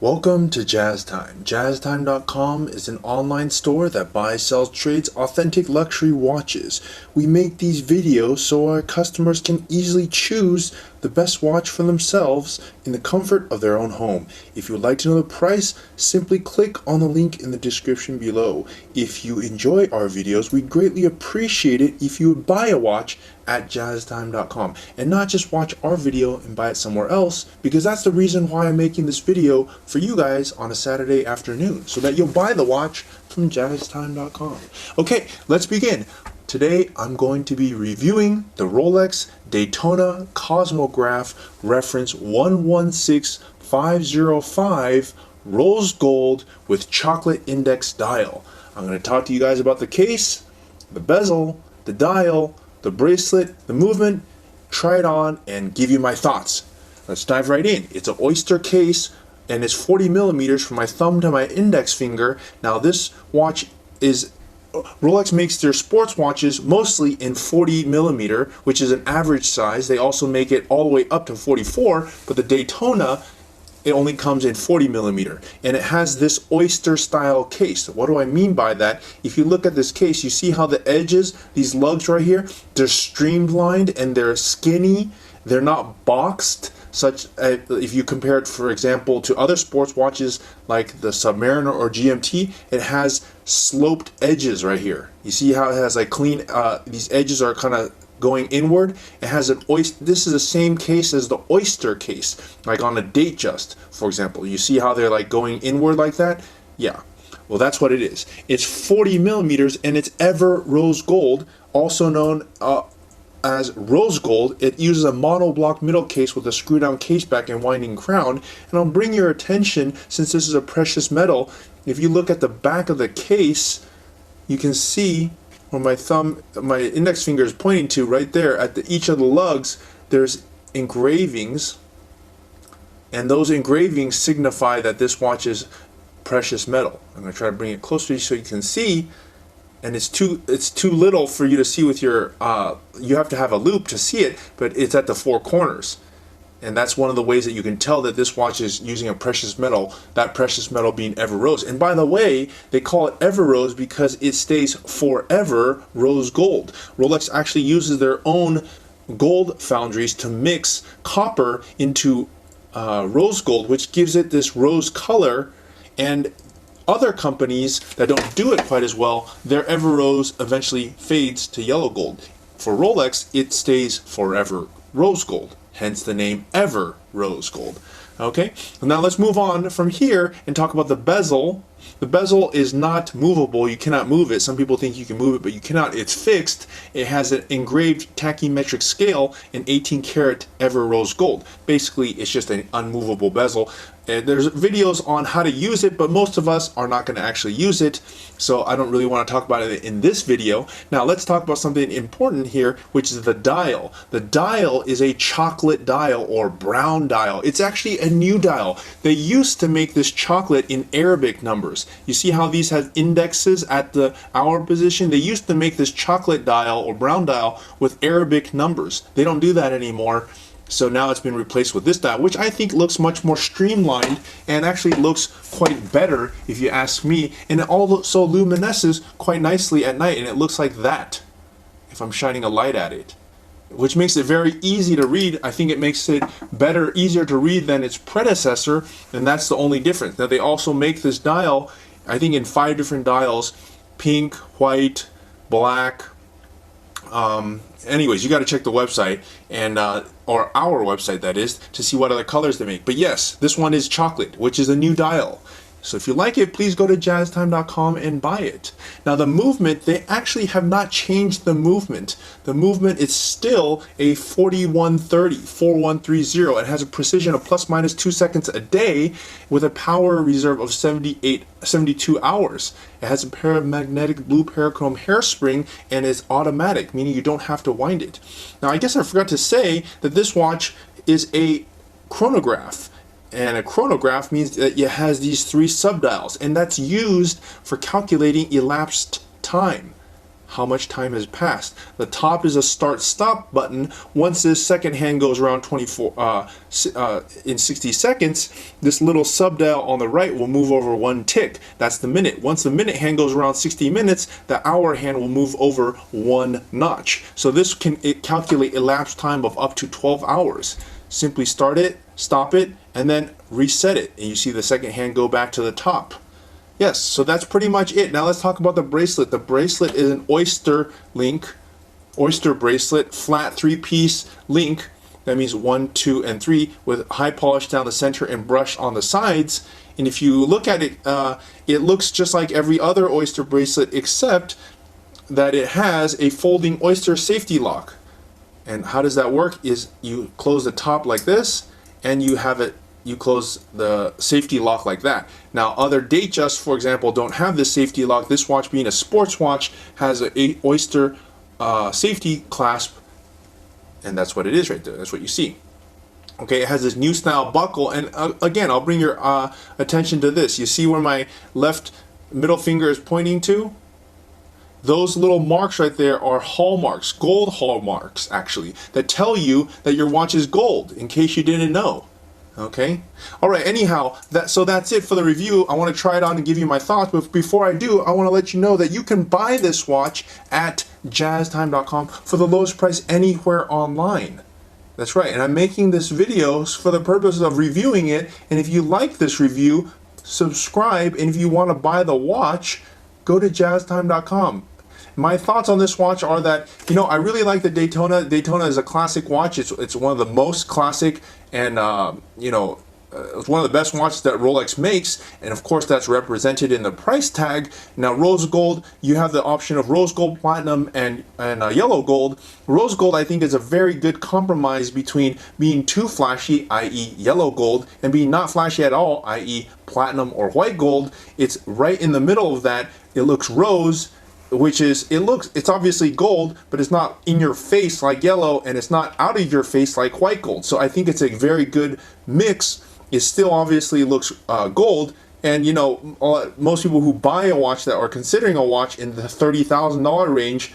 Welcome to Jaztime. Jaztime.com is an online store that buys, sells, trades authentic luxury watches. We make these videos so our customers can easily choose the best watch for themselves in the comfort of their own home. If you would like to know the price, simply click on the link in the description below. If you enjoy our videos, we'd greatly appreciate it if you would buy a watch at Jaztime.com and not just watch our video and buy it somewhere else, because that's the reason why I'm making this video for you guys on a Saturday afternoon, so that you'll buy the watch from Jaztime.com. Okay, let's begin. Today I'm going to be reviewing the Rolex Daytona Cosmograph reference 116505 rose gold with chocolate index dial. I'm going to talk to you guys about the case, the bezel, the dial, the bracelet, the movement, try it on, and give you my thoughts. Let's dive right in. It's an oyster case, and it's 40 millimeters from my thumb to my index finger. Now this watch is, Rolex makes their sports watches mostly in 40 millimeter, which is an average size. They also make it all the way up to 44, but the Daytona, it only comes in 40 millimeter, and it has this oyster style case. What do I mean by that? If you look at this case, you see how the edges, these lugs right here, they're streamlined and they're skinny. They're not boxed, such if you compare it, for example, to other sports watches like the Submariner or GMT, it has sloped edges right here. You see how it has like clean, these edges are kind of going inward. It has an oyster. This is the same case as the oyster case, like on a Datejust, for example. You see how they're like going inward like that? Yeah. Well, that's what it is. It's 40 millimeters and it's Everose Gold, also known as rose gold. It uses a monoblock middle case with a screw down case back and winding crown. And I'll bring your attention, since this is a precious metal, if you look at the back of the case, you can see where my index finger is pointing to right there at each of the lugs, there's engravings, and those engravings signify that this watch is precious metal. I'm going to try to bring it closer to you so you can see, and it's too little for you to see with your, you have to have a loop to see it, but it's at the four corners. And that's one of the ways that you can tell that this watch is using a precious metal, that precious metal being Everose. And by the way, they call it Everose because it stays forever rose gold. Rolex actually uses their own gold foundries to mix copper into rose gold, which gives it this rose color. And other companies that don't do it quite as well, their Everose eventually fades to yellow gold. For Rolex, it stays forever rose gold. Hence the name Everose Gold. Okay, now let's move on from here and talk about the bezel. The bezel is not movable. You cannot move it. Some people think you can move it, but you cannot. It's fixed. It has an engraved tachymetric scale in 18 karat Everose Gold. Basically, it's just an unmovable bezel. And there's videos on how to use it, but most of us are not going to actually use it, so I don't really want to talk about it in this video. Now let's talk about something important here, which is the dial. The dial is a chocolate dial or brown dial. It's actually a new dial. They used to make this chocolate in Arabic numbers. You see how these have indexes at the hour position? They used to make this chocolate dial or brown dial with Arabic numbers. They don't do that anymore. So now it's been replaced with this dial, which I think looks much more streamlined and actually looks quite better if you ask me. And it also luminesces quite nicely at night, and it looks like that if I'm shining a light at it, which makes it very easy to read. I think it makes it better, easier to read than its predecessor, and that's the only difference. Now they also make this dial, I think, in 5 different dials: pink, white, black. Anyways, you got to check the website, and or our website, that is, to see what other colors they make. But yes, this one is chocolate, which is a new dial. So if you like it, please go to Jaztime.com and buy it. Now the movement, they actually have not changed the movement. The movement is still a 4130. It has a precision of plus minus 2 seconds a day with a power reserve of 72 hours. It has a paramagnetic blue parachrome hairspring and is automatic, meaning you don't have to wind it. Now I guess I forgot to say that this watch is a chronograph. And a chronograph means that it has these 3 subdials, and that's used for calculating elapsed time. how much time has passed. The top is a start-stop button. Once this second hand goes around in 60 seconds, this little sub-dial on the right will move over 1 tick. That's the minute. Once the minute hand goes around 60 minutes, the hour hand will move over 1 notch. So this can calculate elapsed time of up to 12 hours. Simply start it, stop it, and then reset it. And you see the second hand go back to the top. Yes, so that's pretty much it. Now let's talk about the bracelet. The bracelet is an oyster bracelet, flat 3-piece link. That means 1, 2, and 3 with high polish down the center and brush on the sides. And if you look at it, it looks just like every other oyster bracelet except that it has a folding oyster safety lock. And how does that work is you close the top like this and you close the safety lock like that. Now other Datejust, for example, don't have this safety lock. This watch, being a sports watch, has an oyster safety clasp, and that's what it is right there. That's what you see. Okay, it has this new style buckle, and again, I'll bring your attention to this. You see where my left middle finger is pointing to? Those little marks right there are hallmarks, gold hallmarks actually, that tell you that your watch is gold, in case you didn't know. Okay, all right, anyhow, so that's it for the review. I want to try it on and give you my thoughts, but before I do, I want to let you know that you can buy this watch at Jaztime.com for the lowest price anywhere online. That's right, and I'm making this video for the purpose of reviewing it, and if you like this review, subscribe, and if you want to buy the watch, go to Jaztime.com. My thoughts on this watch are that, you know, I really like the Daytona. Daytona is a classic watch. It's one of the most classic and, you know, it's one of the best watches that Rolex makes, and of course that's represented in the price tag. Now rose gold, you have the option of rose gold, platinum, and yellow gold. Rose gold, I think, is a very good compromise between being too flashy, i.e. yellow gold, and being not flashy at all, i.e. platinum or white gold. It's right in the middle of that. It looks rose, which is, it's obviously gold, but it's not in your face like yellow, and it's not out of your face like white gold. So I think it's a very good mix. It still obviously looks gold, and you know, most people who buy a watch that are considering a watch in the $30,000 range,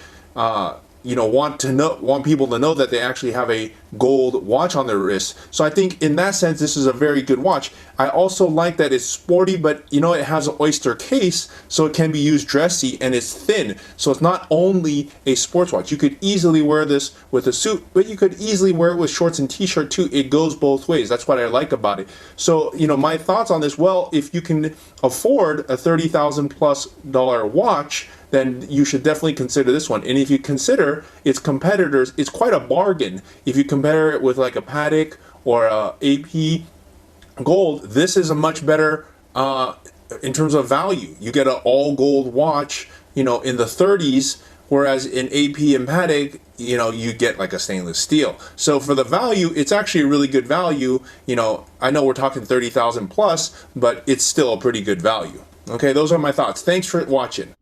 you know, want people to know that they actually have a gold watch on their wrist. So I think in that sense, this is a very good watch. I also like that it's sporty, but you know, it has an oyster case, so it can be used dressy, and it's thin. So it's not only a sports watch. You could easily wear this with a suit, but you could easily wear it with shorts and t-shirt too. It goes both ways. That's what I like about it. So, you know, my thoughts on this, well, if you can afford a $30,000+ watch, then you should definitely consider this one. And if you consider its competitors, it's quite a bargain. If you compare it with like a Patek or a AP Gold, this is a much better in terms of value. You get an all gold watch, you know, in the 30s, whereas in AP and Patek, you know, you get like a stainless steel. So for the value, it's actually a really good value. You know, I know we're talking 30,000 plus, but it's still a pretty good value. Okay, those are my thoughts. Thanks for watching.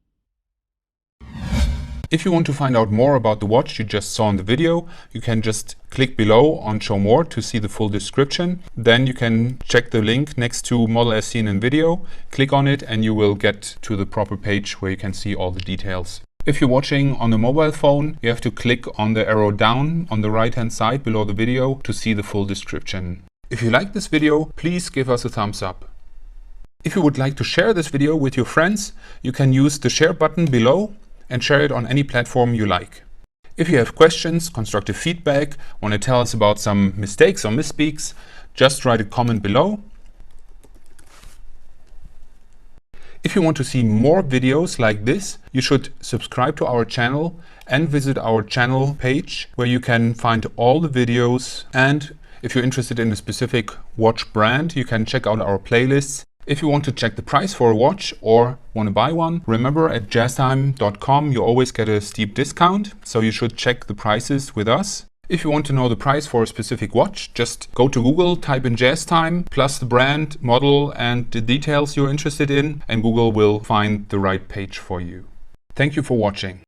If you want to find out more about the watch you just saw in the video, you can just click below on Show More to see the full description. Then you can check the link next to model as seen in video, click on it, and you will get to the proper page where you can see all the details. If you're watching on a mobile phone, you have to click on the arrow down on the right hand side below the video to see the full description. If you like this video, please give us a thumbs up. If you would like to share this video with your friends, you can use the share button below and share it on any platform you like. If you have questions, constructive feedback, want to tell us about some mistakes or misspeaks, just write a comment below. If you want to see more videos like this, you should subscribe to our channel and visit our channel page where you can find all the videos. And if you're interested in a specific watch brand, you can check out our playlists. If you want to check the price for a watch or want to buy one, remember at Jaztime.com you always get a steep discount, so you should check the prices with us. If you want to know the price for a specific watch, just go to Google, type in Jaztime, plus the brand, model, and the details you're interested in, and Google will find the right page for you. Thank you for watching.